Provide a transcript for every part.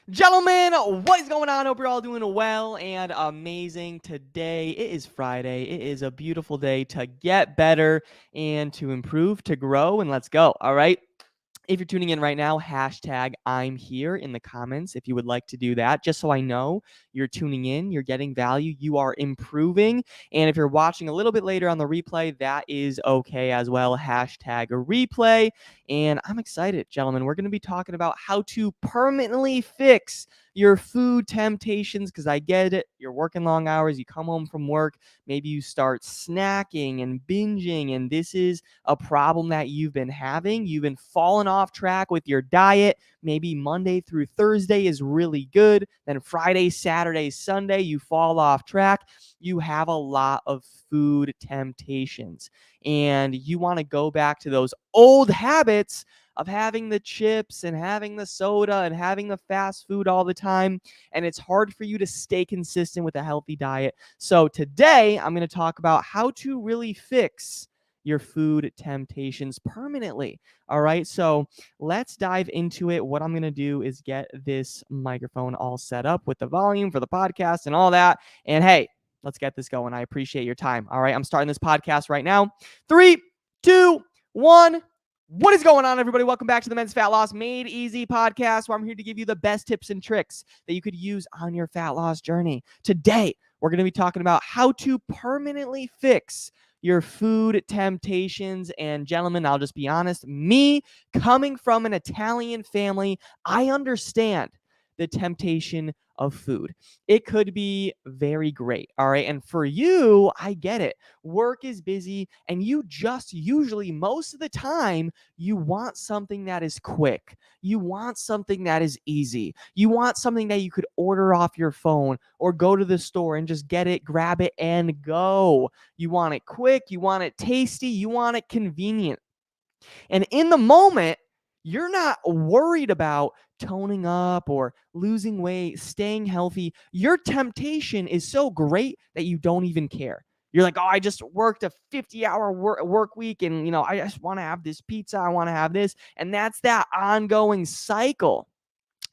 Gentlemen, what is going on? Hope you're all doing well and amazing today. It is Friday. It is a beautiful day to get better and to improve, to grow, and let's go. All right. If you're tuning in right now, hashtag I'm here in the comments if you would like to do that, just so I know you're tuning in, you're getting value, you are improving. And if you're watching a little bit later on the replay, that is okay as well. Hashtag a replay. And I'm excited, gentlemen. We're going to be talking about how to permanently fix your food temptations because I get it. You're working long hours, you come home from work, maybe you start snacking and binging, and this is a problem that you've been having. You've been falling off track with your diet. Maybe Monday through Thursday is really good. Then Friday, Saturday, Sunday, you fall off track. You have a lot of food temptations and you want to go back to those old habits of having the chips and having the soda and having the fast food all the time. And it's hard for you to stay consistent with a healthy diet. So today I'm going to talk about how to really fix your food temptations permanently. All right, so let's dive into it. What I'm going to do is get this microphone all set up with the volume for the podcast and all that. And hey, let's get this going. I appreciate your time. All right, I'm starting this podcast right now. 3, 2, 1. What is going on, everybody? Welcome back to the Men's Fat Loss Made Easy podcast, where I'm here to give you the best tips and tricks that you could use on your fat loss journey. Today, we're going to be talking about how to permanently fix your food temptations. And gentlemen, I'll just be honest, me coming from an Italian family, I understand the temptation of food. It could be very great. All right. And for you, I get it. Work is busy, and you just usually, most of the time, you want something that is quick. You want something that is easy. You want something that you could order off your phone or go to the store and just get it, grab it, and go. You want it quick. You want it tasty. You want it convenient. And in the moment, you're not worried about toning up or losing weight, staying healthy. Your temptation is so great that you don't even care. You're like, oh, I just worked a 50-hour work week and, I just want to have this pizza. I want to have this. And that's that ongoing cycle.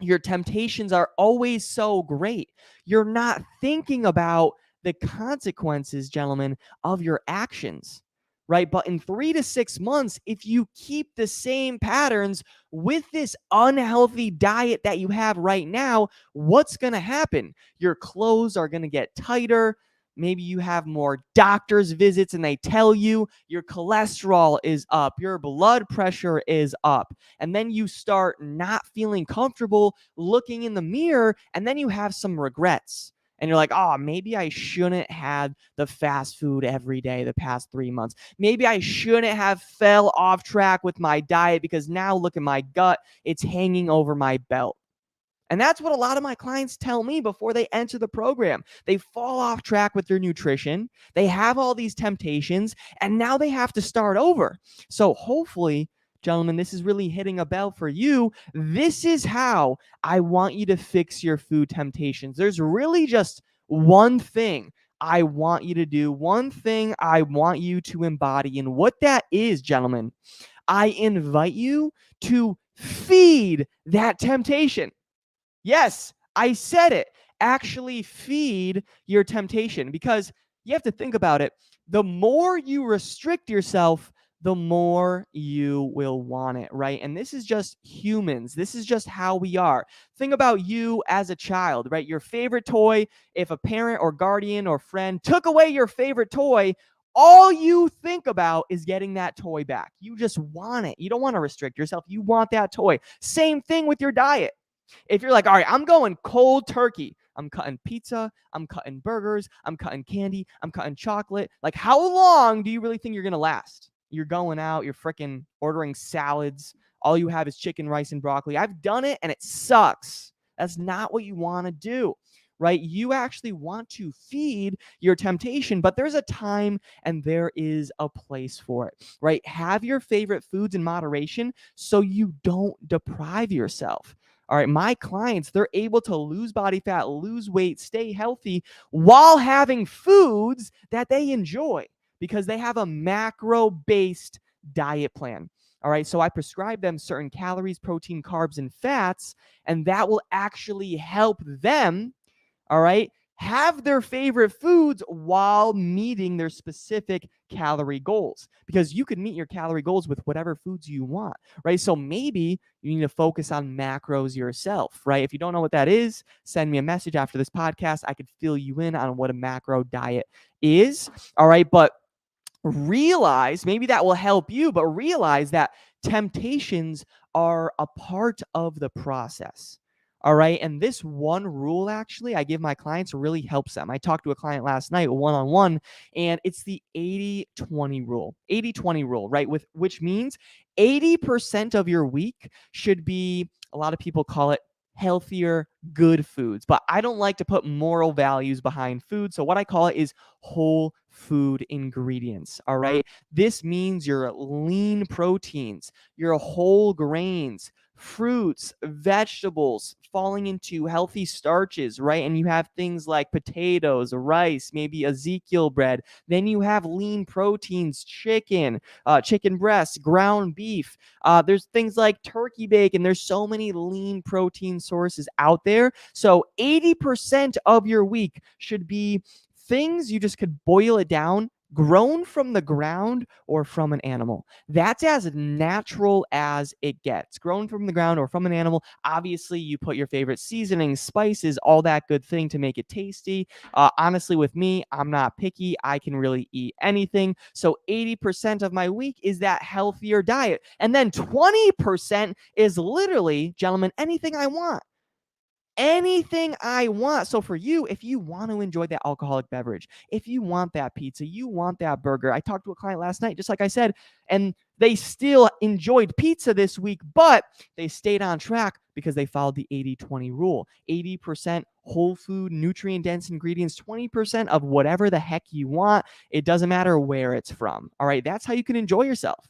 Your temptations are always so great. You're not thinking about the consequences, gentlemen, of your actions, right? But in 3 to 6 months, if you keep the same patterns with this unhealthy diet that you have right now, what's going to happen? Your clothes are going to get tighter. Maybe you have more doctor's visits and they tell you your cholesterol is up, your blood pressure is up. And then you start not feeling comfortable looking in the mirror, and then you have some regrets. And you're like, oh, maybe I shouldn't have the fast food every day the past 3 months. Maybe I shouldn't have fell off track with my diet because now look at my gut. It's hanging over my belt. And that's what a lot of my clients tell me before they enter the program. They fall off track with their nutrition. They have all these temptations, and now they have to start over. So hopefully, gentlemen, this is really hitting a bell for you. This is how I want you to fix your food temptations. There's really just one thing I want you to do, one thing I want you to embody. And what that is, gentlemen, I invite you to feed that temptation. Yes, I said it. Actually feed your temptation, because you have to think about it. The more you restrict yourself, the more you will want it, right? And this is just humans. This is just how we are. Think about you as a child, right? Your favorite toy, if a parent or guardian or friend took away your favorite toy, all you think about is getting that toy back. You just want it. You don't want to restrict yourself. You want that toy. Same thing with your diet. If you're like, all right, I'm going cold turkey, I'm cutting pizza, I'm cutting burgers, I'm cutting candy, I'm cutting chocolate. Like, how long do you really think you're going to last? You're going out, you're freaking ordering salads. All you have is chicken, rice, and broccoli. I've done it and it sucks. That's not what you want to do, right? You actually want to feed your temptation, but there's a time and there is a place for it, right? Have your favorite foods in moderation so you don't deprive yourself. All right, my clients, they're able to lose body fat, lose weight, stay healthy while having foods that they enjoy because they have a macro-based diet plan. All right. So I prescribe them certain calories, protein, carbs, and fats, and that will actually help them, all right, have their favorite foods while meeting their specific calorie goals, because you can meet your calorie goals with whatever foods you want, right? So maybe you need to focus on macros yourself, right? If you don't know what that is, send me a message after this podcast. I could fill you in on what a macro diet is, all right? But realize, maybe that will help you, but realize that temptations are a part of the process. All right. And this one rule, actually, I give my clients really helps them. I talked to a client last night one on one, and it's the 80-20 rule. 80-20 rule, right? Which means 80% of your week should be, a lot of people call it healthier, good foods. But I don't like to put moral values behind food. So what I call it is whole food ingredients. All right. This means your lean proteins, your whole grains, fruits, vegetables, falling into healthy starches, right? And you have things like potatoes, rice, maybe Ezekiel bread. Then you have lean proteins, chicken, chicken breasts, ground beef. There's things like turkey bacon. There's so many lean protein sources out there. So 80% of your week should be things you just could boil it down, grown from the ground or from an animal. That's as natural as it gets. Grown from the ground or from an animal. Obviously, you put your favorite seasonings, spices, all that good thing to make it tasty. Honestly, with me, I'm not picky. I can really eat anything. So 80% of my week is that healthier diet. And then 20% is literally, gentlemen, anything I want. Anything I want. So for you, if you want to enjoy that alcoholic beverage, if you want that pizza, you want that burger. I talked to a client last night, just like I said, and they still enjoyed pizza this week, but they stayed on track because they followed the 80-20 rule. 80% whole food, nutrient dense ingredients, 20% of whatever the heck you want. It doesn't matter where it's from. All right. That's how you can enjoy yourself.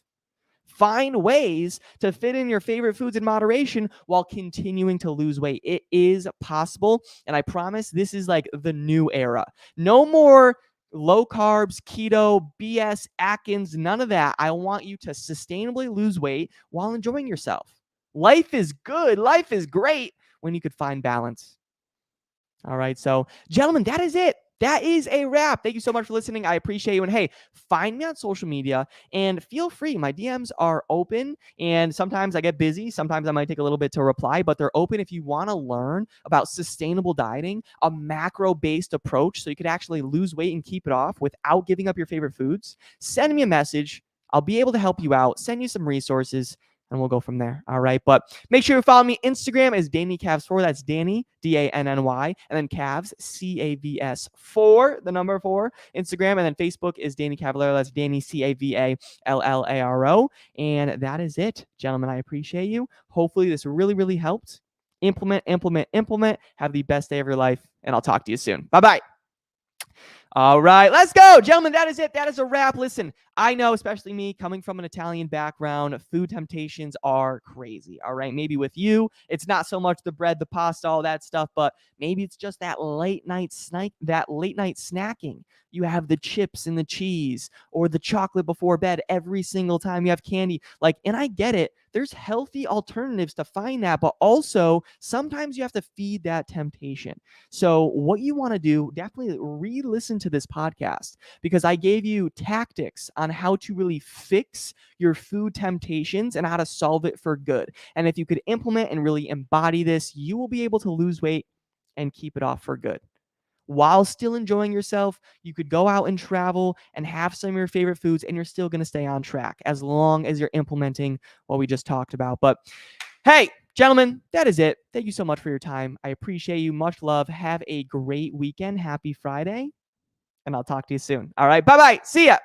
Find ways to fit in your favorite foods in moderation while continuing to lose weight. It is possible. And I promise this is like the new era. No more low carbs, keto, BS, Atkins, none of that. I want you to sustainably lose weight while enjoying yourself. Life is good. Life is great when you could find balance. All right. So, gentlemen, that is it. That is a wrap. Thank you so much for listening. I appreciate you. And hey, find me on social media and feel free. My DMs are open, and sometimes I get busy. Sometimes I might take a little bit to reply, but they're open if you want to learn about sustainable dieting, a macro-based approach so you could actually lose weight and keep it off without giving up your favorite foods. Send me a message. I'll be able to help you out, send you some resources, and we'll go from there. All right. But make sure you follow me. Instagram is Danny Cavs 4. That's Danny, Danny. And then Cavs, Cavs 4, the number 4. Instagram. And then Facebook is Danny Cavallaro. That's Danny, Cavallaro. And that is it, gentlemen. I appreciate you. Hopefully this really, really helped. Implement. Have the best day of your life. And I'll talk to you soon. Bye-bye. All right, let's go, gentlemen. That is it. That is a wrap. Listen, I know, especially me, coming from an Italian background, food temptations are crazy. All right, maybe with you, it's not so much the bread, the pasta, all that stuff, but maybe it's just that late night snacking. You have the chips and the cheese or the chocolate before bed every single time you have candy. And I get it. There's healthy alternatives to find that, but also sometimes you have to feed that temptation. So what you want to do, definitely re-listen to this podcast, because I gave you tactics on how to really fix your food temptations and how to solve it for good. And if you could implement and really embody this, you will be able to lose weight and keep it off for good. While still enjoying yourself, you could go out and travel and have some of your favorite foods, and you're still going to stay on track as long as you're implementing what we just talked about. But hey, gentlemen, that is it. Thank you so much for your time. I appreciate you. Much love. Have a great weekend. Happy Friday. And I'll talk to you soon. All right. Bye-bye. See ya.